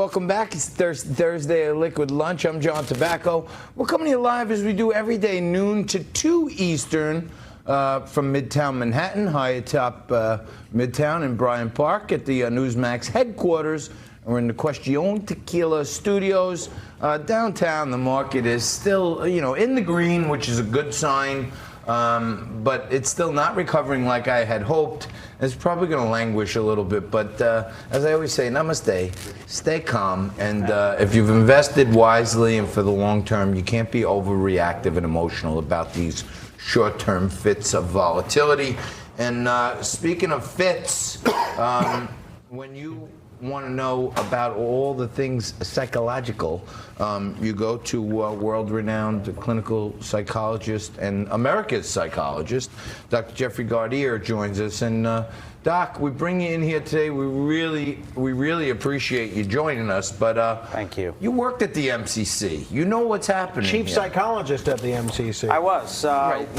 welcome back. It's Thursday at Liquid Lunch. I'm John Tobacco. We're coming to you live as we do every day, noon to 2 Eastern, from Midtown Manhattan, high atop Midtown in Bryant Park at the Newsmax headquarters. We're in the Question Tequila studios. Downtown, the market is still, in the green, which is a good sign. But it's still not recovering like I had hoped. It's probably going to languish a little bit, but as I always say, namaste, stay calm, and if you've invested wisely and for the long term, you can't be overreactive and emotional about these short-term fits of volatility. And speaking of fits, when you want to know about all the things psychological, you go to world-renowned clinical psychologist and America's psychologist, Dr. Jeffrey Gardere joins us. And Doc, we bring you in here today. We really appreciate you joining us. But thank you. You worked at the MCC. You know what's happening. Chief here. Psychologist at the MCC. I was.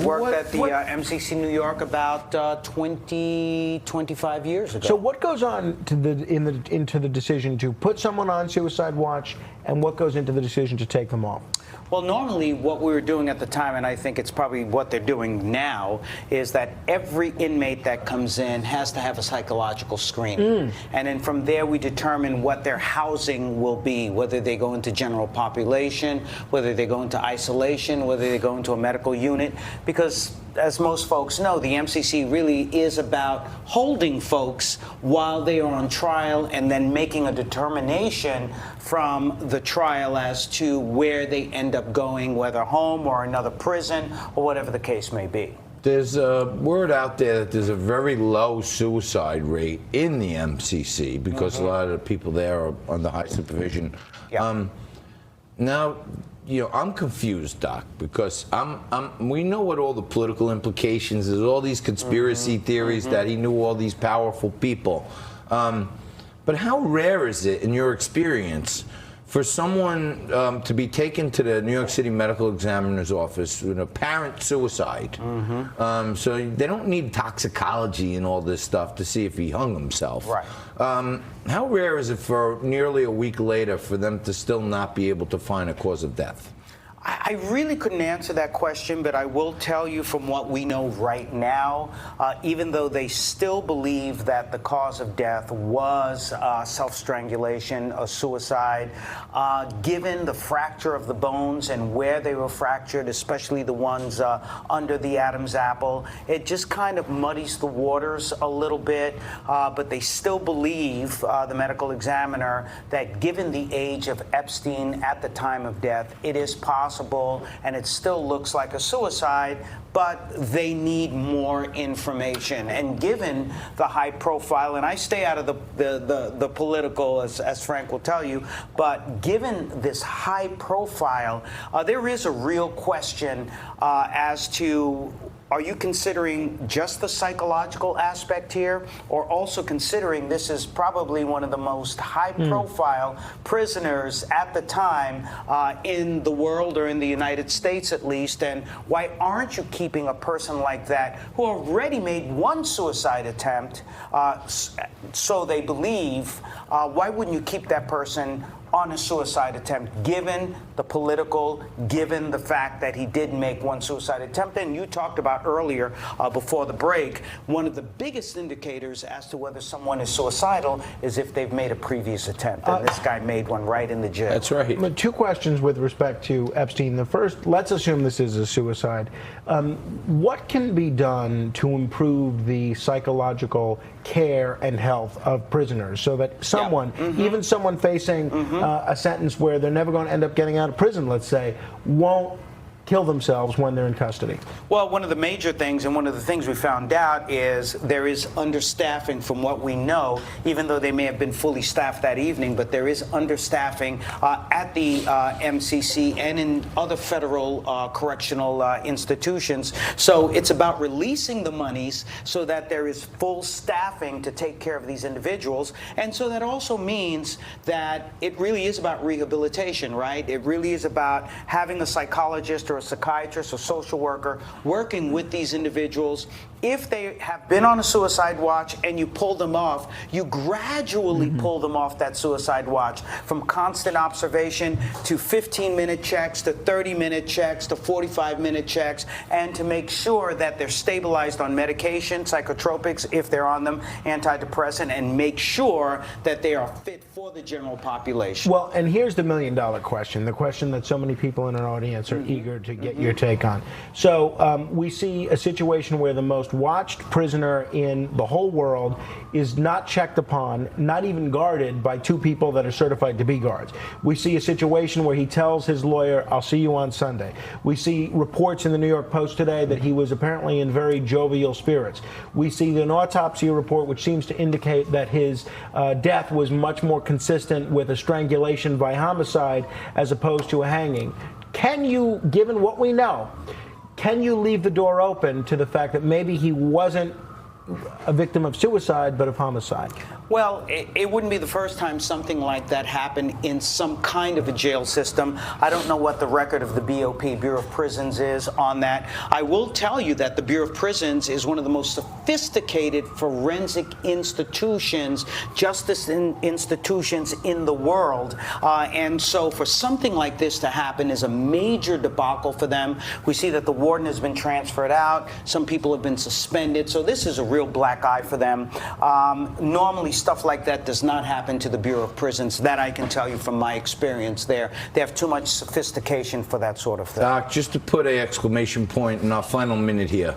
Worked at the MCC New York about 25 years ago. So what goes on into the decision to put someone on suicide watch, and what goes into the decision to take them off? Well, normally what we were doing at the time, and I think it's probably what they're doing now, is that every inmate that comes in has to have a psychological screening. And then from there we determine what their housing will be, whether they go into general population, whether they go into isolation, whether they go into a medical unit, because as most folks know, the MCC really is about holding folks while they are on trial and then making a determination from the trial as to where they end up going, whether home or another prison or whatever the case may be. There's a word out there that there's a very low suicide rate in the MCC because a lot of the people there are under high supervision. Yeah. Now, I'm confused, Doc, because we know what all the political implications is, all these conspiracy theories that he knew all these powerful people. But how rare is it, in your experience, for someone to be taken to the New York City Medical Examiner's office with apparent suicide? So they don't need toxicology and all this stuff to see if he hung himself. Right. How rare is it for nearly a week later for them to still not be able to find a cause of death? I really couldn't answer that question, but I will tell you from what we know right now, even though they still believe that the cause of death was self-strangulation or suicide, given the fracture of the bones and where they were fractured, especially the ones under the Adam's apple, it just kind of muddies the waters a little bit, but they still believe, the medical examiner, that given the age of Epstein at the time of death, it is possible, and it still looks like a suicide, but they need more information. And given the high profile, and I stay out of the political, as Frank will tell you, but given this high profile, there is a real question as to, are you considering just the psychological aspect here, or also considering this is probably one of the most high-profile prisoners at the time in the world, or in the United States at least, and why aren't you keeping a person like that who already made one suicide attempt, so they believe, why wouldn't you keep that person on a suicide attempt, given the political, given the fact that he did make one suicide attempt? And you talked about earlier, before the break, one of the biggest indicators as to whether someone is suicidal is if they've made a previous attempt. And this guy made one right in the jail. That's right. Two questions with respect to Epstein. The first, let's assume this is a suicide. What can be done to improve the psychological care and health of prisoners so that someone, even someone facing a sentence where they're never going to end up getting out of prison, let's say, won't kill themselves when they're in custody? Well, one of the major things, and one of the things we found out, is there is understaffing from what we know, even though they may have been fully staffed that evening, but there is understaffing at the MCC and in other federal correctional institutions. So it's about releasing the monies so that there is full staffing to take care of these individuals. And so that also means that it really is about rehabilitation, right? It really is about having a psychologist or a psychiatrist or social worker working with these individuals if they have been on a suicide watch and you pull them off, you gradually pull them off that suicide watch from constant observation to 15-minute checks to 30-minute checks to 45-minute checks, and to make sure that they're stabilized on medication, psychotropics if they're on them, antidepressant, and make sure that they are fit for the general population. Well, and here's the million-dollar question, the question that so many people in our audience are eager to get your take on. So we see a situation where the most watched prisoner in the whole world is not checked upon, not even guarded by two people that are certified to be guards. We see a situation where he tells his lawyer, "I'll see you on Sunday." We see reports in the New York Post today that he was apparently in very jovial spirits. We see an autopsy report which seems to indicate that his death was much more consistent with a strangulation by homicide as opposed to a hanging. Can you, given what we know, can you leave the door open to the fact that maybe he wasn't a victim of suicide but of homicide? Well, it wouldn't be the first time something like that happened in some kind of a jail system. I don't know what the record of the BOP, Bureau of Prisons, is on that. I will tell you that the Bureau of Prisons is one of the most sophisticated forensic institutions, justice institutions in the world. And so for something like this to happen is a major debacle for them. We see that the warden has been transferred out. Some people have been suspended. So this is a real black eye for them. Normally, stuff like that does not happen to the Bureau of Prisons. That I can tell you from my experience there. They have too much sophistication for that sort of thing. Doc, just to put an exclamation point in our final minute here,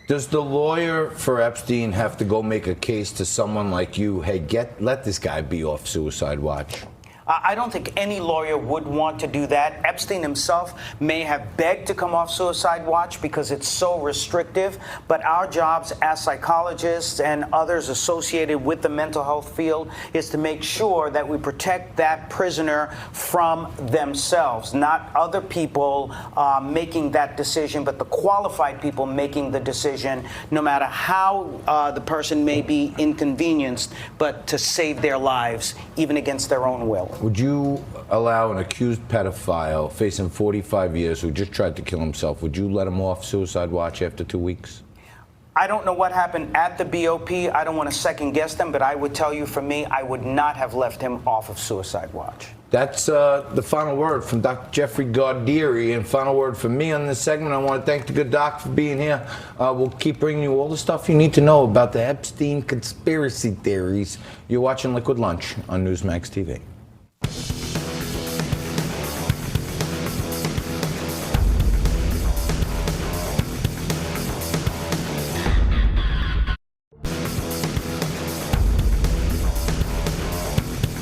does the lawyer for Epstein have to go make a case to someone like you, hey, let this guy be off suicide watch? I don't think any lawyer would want to do that. Epstein himself may have begged to come off suicide watch because it's so restrictive, but our jobs as psychologists and others associated with the mental health field is to make sure that we protect that prisoner from themselves, not other people making that decision, but the qualified people making the decision, no matter how the person may be inconvenienced, but to save their lives, even against their own will. Would you allow an accused pedophile facing 45 years who just tried to kill himself, would you let him off suicide watch after 2 weeks? I don't know what happened at the BOP. I don't want to second guess them, but I would tell you, for me, I would not have left him off of suicide watch. That's the final word from Dr. Jeffrey Gardere, and final word from me on this segment. I want to thank the good doc for being here. We'll keep bringing you all the stuff you need to know about the Epstein conspiracy theories. You're watching Liquid Lunch on Newsmax TV.